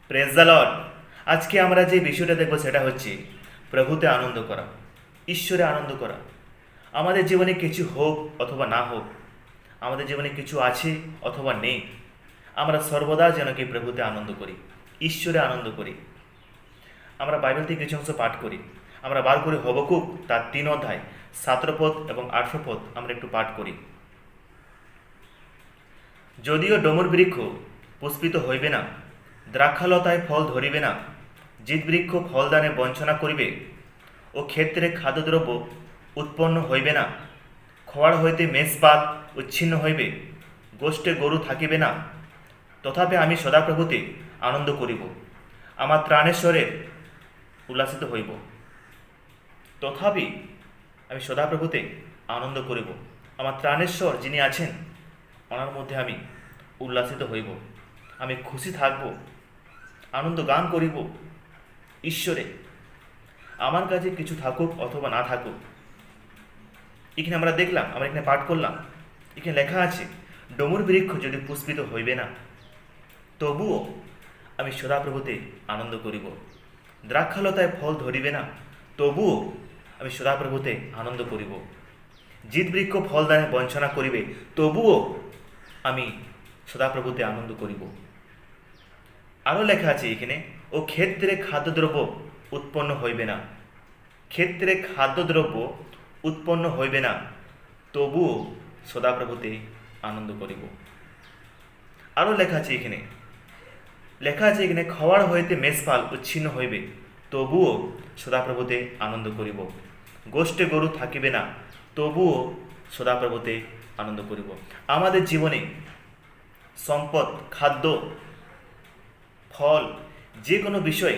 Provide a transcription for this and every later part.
Praise the Lord. আজকে আমরা যে বিষয়টা দেখব সেটা হচ্ছে প্রভুতে আনন্দ করা, ঈশ্বরে আনন্দ করা। আমাদের জীবনে কিছু হোক অথবা না হোক, আমাদের জীবনে কিছু আছে অথবা নেই, আমরা সর্বদা যেন কি প্রভুতে আনন্দ করি, ঈশ্বরে আনন্দ করি। আমরা বাইবেল থেকে কিছু অংশ পাঠ করি। আমরা বার করে হবকুক তার 3 অধ্যায় 17 পদ এবং 18 পদ আমরা একটু পাঠ করি। যদিও ডমর বৃক্ষ পুষ্পিত হইবে না, দ্রাক্ষালতায় ফল ধরিবে না, জিত বৃক্ষ ফলদানে বঞ্চনা করিবে ও ক্ষেত্রে খাদ্যদ্রব্য উৎপন্ন হইবে না, খোয়াড় হইতে মেষপাত উচ্ছিন্ন হইবে, গোষ্ঠে গরু থাকিবে না, তথাপি আমি সদাপ্রভুতে আনন্দ করিব, আমার ত্রাণেশ্বরে উল্লাসিত হইব। তথাপি আমি সদাপ্রভুতে আনন্দ করিব, আমার ত্রাণেশ্বর যিনি আছেন ওনার মধ্যে আমি উল্লাসিত হইব, আমি খুশি থাকব, আনন্দ গান করিব ঈশ্বরে। আমার কাছে কিছু থাকুক অথবা না থাকুক, এখানে আমরা দেখলাম, আমরা এখানে পাঠ করলাম, এখানে লেখা আছে ডমুর বৃক্ষ যদি পুষ্পিত হইবে না, তবুও আমি সদাপ্রভুতে আনন্দ করিব। দ্রাক্ষালতায় ফল ধরিবে না, তবুও আমি সদাপ্রভুতে আনন্দ করিব। জিত বৃক্ষ ফলদানে বঞ্চনা করিবে, তবুও আমি সদাপ্রভুতে আনন্দ করিব। আরও লেখা আছে এখানে, ও ক্ষেত্রে খাদ্যদ্রব্য উৎপন্ন হইবে না, ক্ষেত্রে খাদ্যদ্রব্য উৎপন্ন হইবে না, তবুও সদাপ্রভুতে আনন্দ করিব। আরও লেখা আছে এখানে খওয়াড় হইতে মেষপাল উচ্ছিন্ন হইবে, তবুও সদাপ্রভুতে আনন্দ করিব। গোষ্ঠে গরু থাকিবে না, তবুও সদাপ্রভুতে আনন্দ করিব। আমাদের জীবনে সম্পদ, খাদ্য, ফল, যে কোনো বিষয়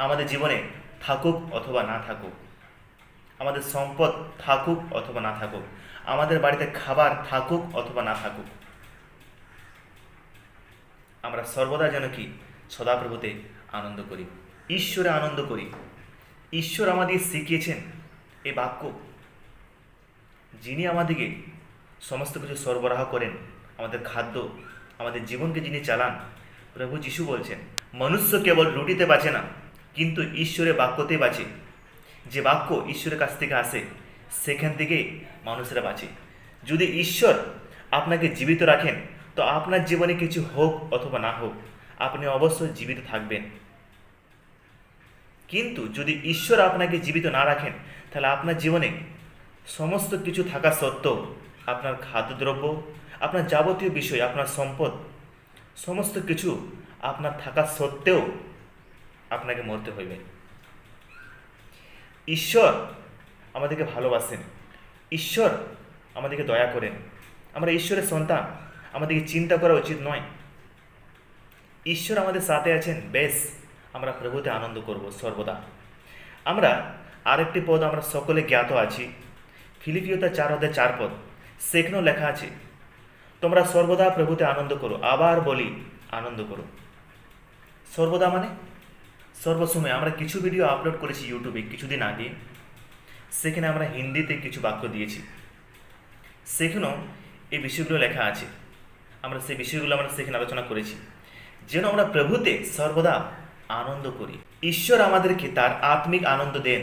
আমাদের জীবনে থাকুক অথবা না থাকুক, আমাদের সম্পদ থাকুক অথবা না থাকুক, আমাদের বাড়িতে খাবার থাকুক অথবা না থাকুক, আমরা সর্বদা যেন কি সদাপ্রভুতে আনন্দ করি, ঈশ্বরে আনন্দ করি। ঈশ্বর আমাদের শিখিয়েছেন এই বাক্য, যিনি আমাদেরকে সমস্ত কিছু সরবরাহ করেন, আমাদের খাদ্য, আমাদের জীবনকে যিনি চালান। প্রভু যিশু বলছেন, মনুষ্য কেবল রুটিতে বাঁচে না, কিন্তু ঈশ্বরের বাক্যতে বাঁচে। যে বাক্য ঈশ্বরের কাছ থেকে আসে, সেখান থেকেই মানুষেরা বাঁচে। যদি ঈশ্বর আপনাকে জীবিত রাখেন, তো আপনার জীবনে কিছু হোক অথবা না হোক, আপনি অবশ্যই জীবিত থাকবেন। কিন্তু যদি ঈশ্বর আপনাকে জীবিত না রাখেন, তাহলে আপনার জীবনে সমস্ত কিছু থাকা সত্ত্বেও, আপনার খাদ্যদ্রব্য, আপনার যাবতীয় বিষয়, আপনার সম্পদ, সমস্ত কিছু আপনার থাকা সত্ত্বেও আপনাকে মরতে হইবে। ঈশ্বর আমাদেরকে ভালোবাসেন, ঈশ্বর আমাদেরকে দয়া করেন। আমরা ঈশ্বরের সন্তান, আমাদেরকে চিন্তা করা উচিত নয়। ঈশ্বর আমাদের সাথে আছেন, বেশ, আমরা প্রভুতে আনন্দ করব সর্বদা। আমরা আরেকটি পদ আমরা সকলে জ্ঞাত আছি, ফিলিপিও 4 পদ, সেখানেও লেখা আছে, তোমরা সর্বদা প্রভুতে আনন্দ করো। আবার বলি, আনন্দ করো। সর্বদা মানে সর্বসময়। আমরা কিছু ভিডিও আপলোড করেছি ইউটিউবে কিছুদিন আগে, সেখানে আমরা হিন্দিতে কিছু বাক্য দিয়েছি, সেখানেও এই বিষয়গুলো লেখা আছে। আমরা সেই বিষয়গুলো সেখানে আলোচনা করেছি, যেন আমরা প্রভুতে সর্বদা আনন্দ করি। ঈশ্বর আমাদেরকে তার আত্মিক আনন্দ দেন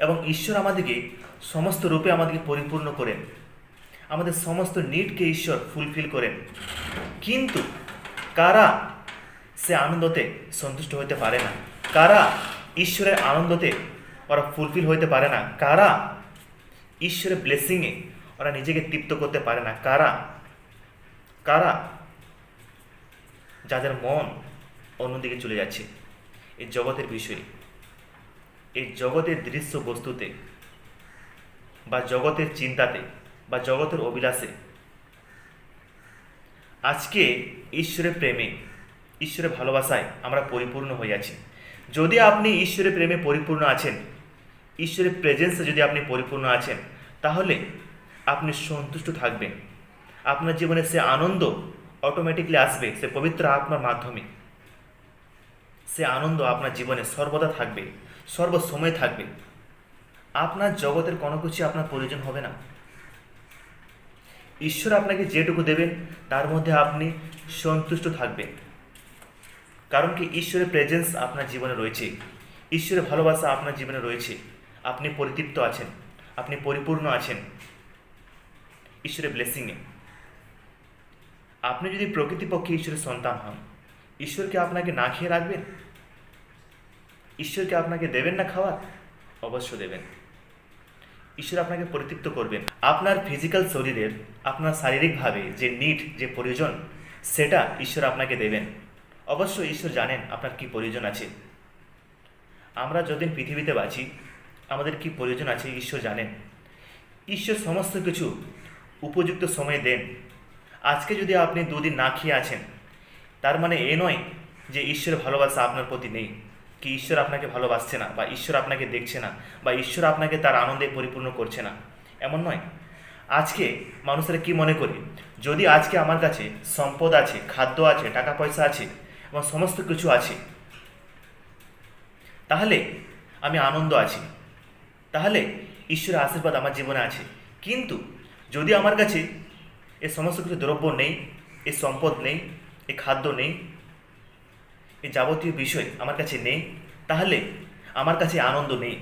এবং ঈশ্বর আমাদেরকে সমস্ত রূপে আমাদেরকে পরিপূর্ণ করেন, আমাদের সমস্ত নিডকে ঈশ্বর ফুলফিল করেন। কিন্তু কারা সে আনন্দতে সন্তুষ্ট হইতে পারে না, কারা ঈশ্বরের আনন্দতে ওরা ফুলফিল হইতে পারে না, কারা ঈশ্বরের ব্লেসিংয়ে ওরা নিজেকে তৃপ্ত করতে পারে না, কারা কারা যাদের মন অন্যদিকে চলে যাচ্ছে এই জগতের বিষয়ে, এই জগতের দৃশ্য বস্তুতে, বা জগতের চিন্তাতে, বা জগতের অভিলাষে। আজকে ঈশ্বরের প্রেমে, ঈশ্বরের ভালোবাসায় আমরা পরিপূর্ণ হয়ে আছি। যদি আপনি ঈশ্বরের প্রেমে পরিপূর্ণ আছেন, ঈশ্বরের প্রেজেন্সে যদি আপনি পরিপূর্ণ আছেন, তাহলে আপনি সন্তুষ্ট থাকবেন। আপনার জীবনে সে আনন্দ অটোমেটিকলি আসবে, সে পবিত্র আত্মার মাধ্যমে। সে আনন্দ আপনার জীবনে সর্বদা থাকবে, সর্বসময় থাকবে। আপনার জগতের কোনো কিছু আপনার প্রয়োজন হবে না। ঈশ্বর আপনাকে যেটুকু দেবেন তার মধ্যে আপনি সন্তুষ্ট থাকবেন। কারণ কি ঈশ্বরের প্রেজেন্স আপনার জীবনে রয়েছে, ঈশ্বরের ভালোবাসা আপনার জীবনে রয়েছে, আপনি পরিতৃপ্ত আছেন, আপনি পরিপূর্ণ আছেন ঈশ্বরের ব্লেসিংয়ে। আপনি যদি প্রকৃতিপক্ষে ঈশ্বরের সন্তান হন, ঈশ্বরকে আপনাকে না খেয়ে রাখবেন? ঈশ্বরকে আপনাকে দেবেন না খাওয়ার? অবশ্য দেবেন। ঈশ্বর আপনাকে পরিতৃপ্ত করবেন। আপনার ফিজিক্যাল শরীরের, আপনার শারীরিকভাবে যে নিড, যে প্রয়োজন, সেটা ঈশ্বর আপনাকে দেবেন। অবশ্য ঈশ্বর জানেন আপনার কি প্রয়োজন আছে। আমরা যতদিন পৃথিবীতে বাঁচি, আমাদের কি প্রয়োজন আছে ঈশ্বর জানেন। ঈশ্বর সমস্ত কিছু উপযুক্ত সময়ে দেন। আজকে যদি আপনি দুদিন না খেয়ে আছেন, তার মানে এ নয় যে ঈশ্বরের ভালোবাসা আপনার প্রতি নেই, কি ঈশ্বর আপনাকে ভালোবাসছে না, বা ঈশ্বর আপনাকে দেখছে না, বা ঈশ্বর আপনাকে তার আনন্দে পরিপূর্ণ করছে না, এমন নয়। আজকে মানুষেরা কি মনে করে, যদি আজকে আমার কাছে সম্পদ আছে, খাদ্য আছে, টাকা পয়সা আছে এবং সমস্ত কিছু আছে, তাহলে আমি আনন্দ আছি, তাহলে ঈশ্বরের আশীর্বাদ আমার জীবনে আছে। কিন্তু যদি আমার কাছে এ সমস্ত কিছু দ্রব্য নেই, এ সম্পদ নেই, এ খাদ্য নেই, এই যাবতীয় বিষয় আমার কাছে নেই, তাহলে আমার কাছে আনন্দ নেই,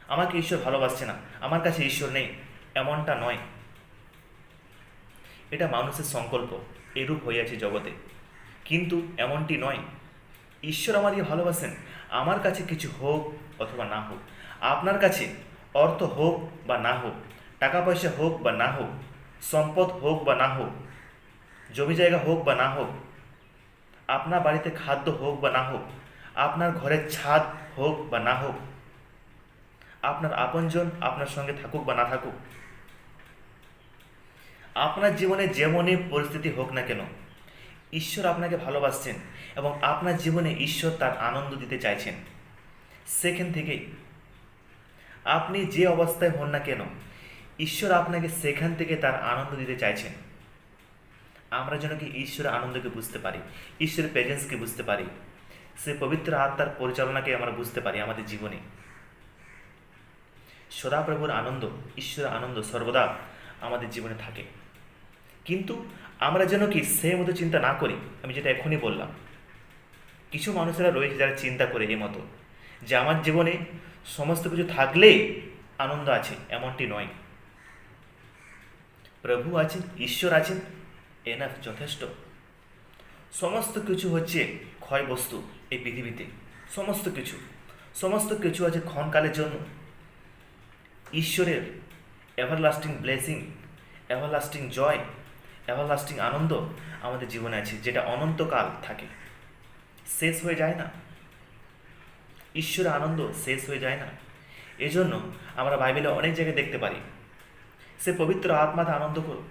আমাকে ঈশ্বর ভালোবাসছে না, আমার কাছে ঈশ্বর নেই, এমনটা নয়। এটা মানুষের সংকল্প, এরূপ হইয়াছে জগতে, কিন্তু এমনটি নয়। ঈশ্বর আমাদেরকে ভালোবাসেন। আমার কাছে কিছু হোক অথবা না হোক, আপনার কাছে অর্থ হোক বা না হোক, টাকা পয়সা হোক বা না হোক, সম্পদ হোক বা না হোক, জমি জায়গা হোক বা না হোক, আপনার বাড়িতে খাদ্য হোক বা না হোক, আপনার ঘরের ছাদ হোক বা না হোক, আপনার আপনজন আপনার সঙ্গে থাকুক বা না থাকুক, আপনার জীবনে যেমনই পরিস্থিতি হোক না কেন, ঈশ্বর আপনাকে ভালোবাসছেন এবং আপনার জীবনে ঈশ্বর তার আনন্দ দিতে চাইছেন। সেখান থেকেই আপনি যে অবস্থায় হন না কেন, ঈশ্বর আপনাকে সেখান থেকে তার আনন্দ দিতে চাইছেন। আমরা যেন কি ঈশ্বরের আনন্দকে বুঝতে পারি, ঈশ্বরের প্রেজেন্সকে বুঝতে পারি, সে পবিত্র আত্মার পরিচালনাকে আমরা বুঝতে পারি আমাদের জীবনে। সদাপ্রভুর আনন্দ, ঈশ্বরের আনন্দ সর্বদা আমাদের জীবনে থাকে। কিন্তু আমরা যেন কি সেই মতো চিন্তা না করি। আমি যেটা এখনই বললাম, কিছু মানুষেরা রয়েছে যারা চিন্তা করে এই মতো যে আমার জীবনে সমস্ত কিছু থাকলেই আনন্দ আছে, এমনটি নয়। প্রভু আছেন, ঈশ্বর আছেন, এনাফ, যথেষ্ট। সমস্ত কিছু হচ্ছে ক্ষয় বস্তু এই পৃথিবীতে, সমস্ত কিছু আছে ক্ষণকালের জন্য। ঈশ্বরের এভারলাস্টিং ব্লেসিং, এভারলাস্টিং জয়, এভারলাস্টিং আনন্দ আমাদের জীবনে আছে, যেটা অনন্তকাল থাকে, শেষ হয়ে যায় না। ঈশ্বরের আনন্দ শেষ হয়ে যায় না। এজন্য আমরা বাইবেলে অনেক জায়গায় দেখতে পারি সে পবিত্র আত্মাতে আনন্দ করো।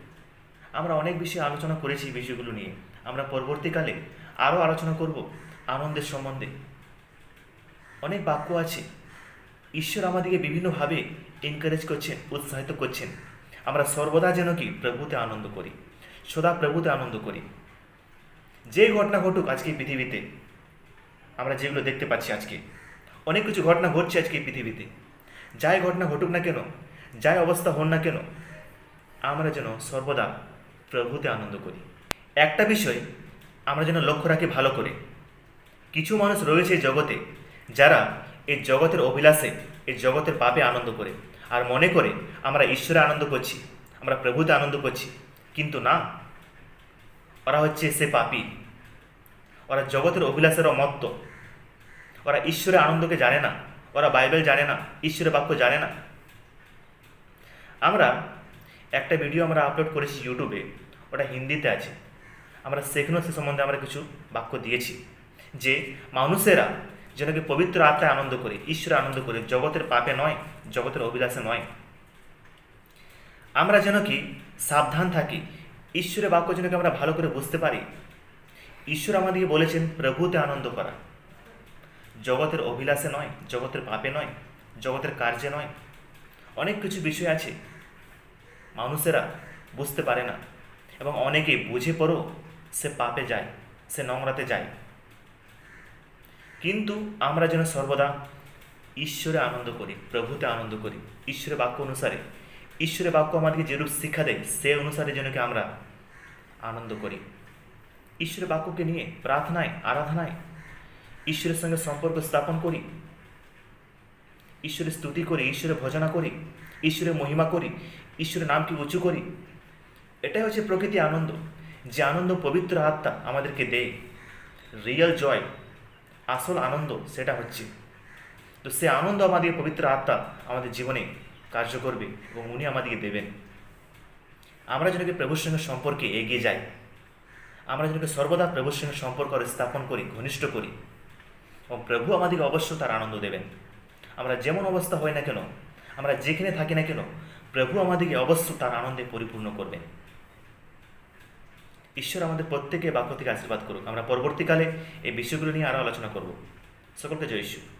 আমরা অনেক বিষয়ে আলোচনা করেছি এই বিষয়গুলো নিয়ে। আমরা পরবর্তীকালে আরও আলোচনা করব আনন্দের সম্বন্ধে। অনেক বাক্য আছে, ঈশ্বর আমাদেরকে বিভিন্নভাবে এনকারেজ করছেন, উৎসাহিত করছেন। আমরা সর্বদা যেন কি প্রভুতে আনন্দ করি, সদা প্রভুতে আনন্দ করি। যে ঘটনা ঘটুক আজকে এই পৃথিবীতে, আমরা যেগুলো দেখতে পাচ্ছি আজকে, অনেক কিছু ঘটনা ঘটছে আজকে এই পৃথিবীতে, যাই ঘটনা ঘটুক না কেন, যাই অবস্থা হন না কেন, আমরা যেন সর্বদা প্রভুতে আনন্দ করি। একটা বিষয় আমরা যেন লক্ষ্য রাখি ভালো করে, কিছু মানুষ রয়েছে এই জগতে যারা এই জগতের অভিলাষে, এই জগতের পাপে আনন্দ করে আর মনে করে আমরা ঈশ্বরে আনন্দ করছি, আমরা প্রভুতে আনন্দ করছি। কিন্তু না, ওরা হচ্ছে সে পাপী, ওরা জগতের অভিলাষেরও মত্ত, ওরা ঈশ্বরের আনন্দকে জানে না, ওরা বাইবেল জানে না, ঈশ্বরের বাক্য জানে না। আমরা একটা ভিডিও আমরা আপলোড করেছি ইউটিউবে, ওটা হিন্দিতে আছে। আমরা সেখানেও সে সম্বন্ধে আমরা কিছু বাক্য দিয়েছি যে মানুষেরা যেন কি পবিত্র আত্মায় আনন্দ করে, ঈশ্বরে আনন্দ করে, জগতের পাপে নয়, জগতের অভিলাষে নয়। আমরা যেন কি সাবধান থাকি, ঈশ্বরের বাক্য যেন কি আমরা ভালো করে বুঝতে পারি। ঈশ্বর আমাদেরকে বলেছেন প্রভুতে আনন্দ করা, জগতের অভিলাষে নয়, জগতের পাপে নয়, জগতের কার্যে নয়। অনেক কিছু বিষয় আছে মানুষেরা বুঝতে পারে না, এবং অনেকে বুঝে পড়ো সে পাপে যায়, সে নোংরাতে যায়। কিন্তু আমরা যেন সর্বদা ঈশ্বরে আনন্দ করি, প্রভুতে আনন্দ করি, ঈশ্বরের বাক্য অনুসারে, ঈশ্বরের বাক্য আমাদেরকে যেরূপ শিক্ষা দেয় সে অনুসারে যেন কি আমরা আনন্দ করি। ঈশ্বরের বাক্যকে নিয়ে প্রার্থনায়, আরাধনায় ঈশ্বরের সঙ্গে সম্পর্ক স্থাপন করি, ঈশ্বরের স্তুতি করি, ঈশ্বরের ভজনা করি, ঈশ্বরের মহিমা করি, ঈশ্বরের নামকে উঁচু করি। এটাই হচ্ছে প্রকৃতি আনন্দ, যে আনন্দ পবিত্র আত্মা আমাদেরকে দেয়। রিয়েল জয়, আসল আনন্দ সেটা হচ্ছে। তো সে আনন্দ আমাদের পবিত্র আত্মা আমাদের জীবনে কার্য করবে এবং উনি আমাদেরকে দেবেন। আমরা যেন প্রভুর সঙ্গে সম্পর্কে এগিয়ে যাই, আমরা যেন সর্বদা প্রভুর সঙ্গে সম্পর্ক স্থাপন করি, ঘনিষ্ঠ করি, এবং প্রভু আমাদেরকে অবশ্য তার আনন্দ দেবেন। আমরা যেমন অবস্থা হয় না কেন, আমরা যেখানে থাকি না কেন, প্রভু আমাদেরকে অবশ্য তার আনন্দে পরিপূর্ণ করবেন। ঈশ্বর আমাদের প্রত্যেকে বাক্য থেকে আশীর্বাদ করুক। আমরা পরবর্তীকালে এই বিষয়গুলো নিয়ে আরও আলোচনা করব। সকলকে জয় ঈশ্বর।